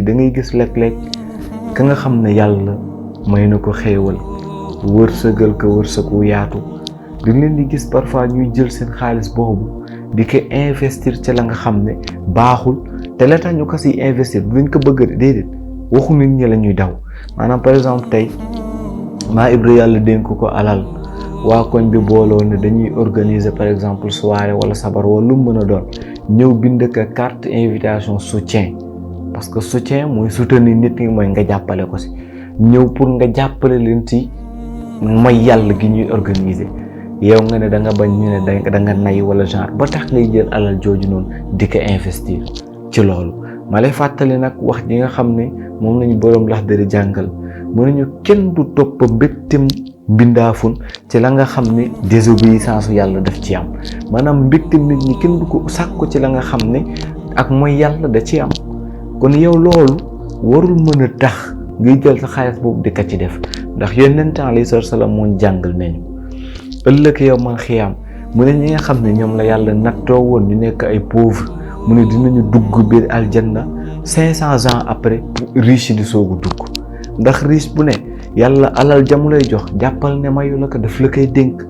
da ngay gis léeg-léeg ka nga xam ne yàlla may na ko xéewal wërsëgal ko wërsëg wu yaatu di leen di gis parfois ñuy jël seen xaalis boobu di ko investir ci la nga xam ne baaxul te la tax ñu ko siy investir duñ ko bëgg déedéet waxu nit ñi la ñuy daw maanaam par exemple tey maa Ibra yàlla dénk ko alal waa koñ bi booloo ne dañuy organiser par exemple soirée wala sabar wala lu mu mën a doon ñëw bind ko carte invitation soutien parce que soutien mooy soutenir nit ñi mooy nga jàppale ko si ñëw pour nga jàppale leen ci mooy yàlla gi ñuy organiser yow nga ne da nga bañ ñu ne da nga nay wala genre ba tax ngay jël alal jooju noonu di ko investir ci loolu ma lay fàttali nag wax ji nga xam ne moom lañu boroom Laxdari jàngal mu ne ñu kenn du topp mbégtem mbindaafun ci la nga xam ne désobéissance yàlla daf ci am maanaam mbégtem nit ñi kenn du ko sàkku ci la nga xam ne ak mooy yàlla da ci am kon yow loolu warul mën a tax ngay jël sa xaalis boobu di ko ci def ndax yonent alayhi salaam moo jàngal nañu ëllëg yow man xiyaam mu ne ñi nga xam ne ñoom la yàlla nattoo woon ñu nekk ay pauvre mu ne dinañu dugg biir aljanna 500 ans après riche di soogu dugg ndax riche bu ne yàlla alal jamu lay jox jàppal ne mayu la ko daf la koy dénk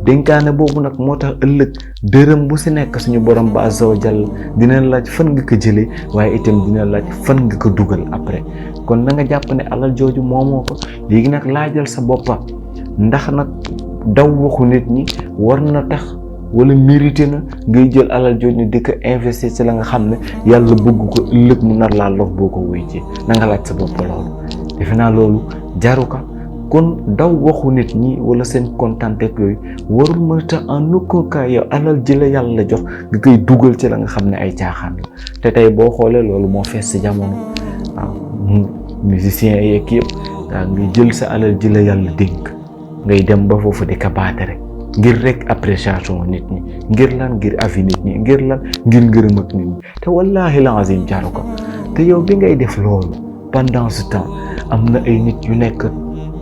dénkaane boobu nag moo tax ëllëg dërëm bu si nekk suñu borom ba azza wa jalla dina laaj fan nga ko jëlee waaye itam dina laaj fan nga ko dugal après kon na nga jàpp ne alal jooju moomoo ko léegi nag laajal sa boppa ndax nag daw waxu nit ñi war na tax wala mérité na ngay jël alal jooju di ko investir ci la nga xam ne yàlla bëgg ko ëllëg mu nar laa lof boo ko wuy ci na nga laaj sa bopp loolu defe naa loolu jaru ko kon daw waxu nit ñi wala seen kontante yooyu warul mën a tax en aucun cas yow alal ji la yàlla jox nga koy dugal ci la nga xam ne ay caaxaan la te tey boo xoolee loolu moo fees ci jamono waaw musiciens yeeg yëpp waaw ngay jël sa alal ji la yàlla dénk ngay dem ba foofu di ko baate rek ngir rek appréciation nit ñi ngir lan ngir avis nit ñi ngir lan ngir ngërëm ak nit ñi te wallaahi lazim jaru ko te yow bi ngay def loolu pendant ce temps am na ay nit yu nekk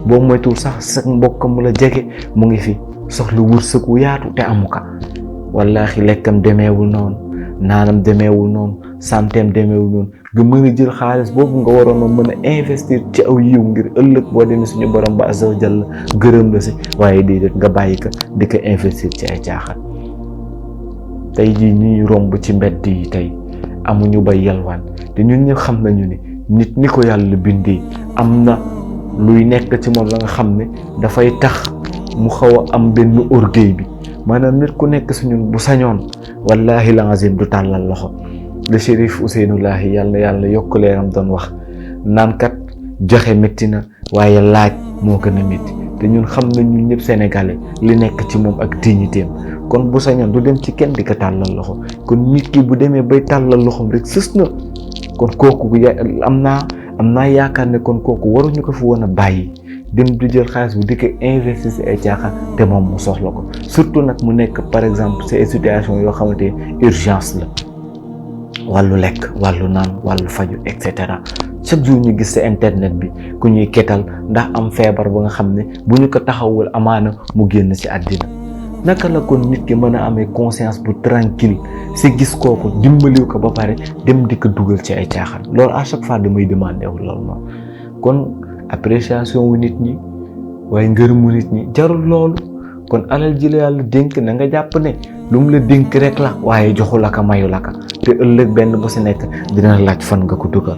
boo moytuwul sax sa mbokk mu la jege mu ngi fi soxla wërsëg wu yaatu te amu ko wallaahi lekkam demeewul noonu naanam demeewul noonu santeem demeewul noonu nga mën a jël xaalis boobu nga waroon a mën a investir ci aw yiw ngir ëllëg boo demee suñu borom ba azza wa jalla gërëm la si waaye déedéet nga bàyyi ko di ko investir ci ay caaxaan tey jii ñuy romb ci mbedd yi tey amuñu bay yalwaan te ñun ñëpp xam nañu ni nit ni ko yàlla bindee am na luy nekk ci moom la nga xam ne dafay tax mu xaw a am benn orgueil bi maanaam nit ku nekk si ñun bu sañoon wallaahi lazim du tàllal loxo le Chérif Ousseynou Lahi yàlla yokk leeram doon wax naan kat joxe métti na waaye laaj moo gën a métti te ñun xam nañ ñun ñëpp sénégalais li nekk ci moom ak dignitéem kon bu sañoon du dem ci kenn di ko tàllal loxo kon nit ki bu demee bay tàllal loxoom rek sës na kon kooku am naa yaakaar ne kon kooku waruñu ko fi woon a bàyyi dem di jël xaalis bi di ko investir ci ay caaxaan te moom mu soxla ko surtout nag mu nekk par exemple ci ay situation yoo xamante urgence la wàllu lekk wàllu naan wàllu faju et cetera chaque jour ñu gis ci internet bi ku ñuy ketal ndax am feebar ba nga xam ne bu ñu ko taxawul amaana mu génn ci àddina naka la kon nit ki mën a amee conscience bu tranquille ci gis kooku dimbaliw ko ba pare dem di ko dugal ci ay caaxaan loolu à chaque fois damay demander wu loolu noonu kon appréciation wu nit ñi waaye ngërëmu nit ñi jarul loolu kon alal ji la yàlla dénk na nga jàpp ne lu mu la dénk rek la waaye joxu la ka mayu la ka te ëllëg benn bu ci nekk dina laaj fan nga ko dugal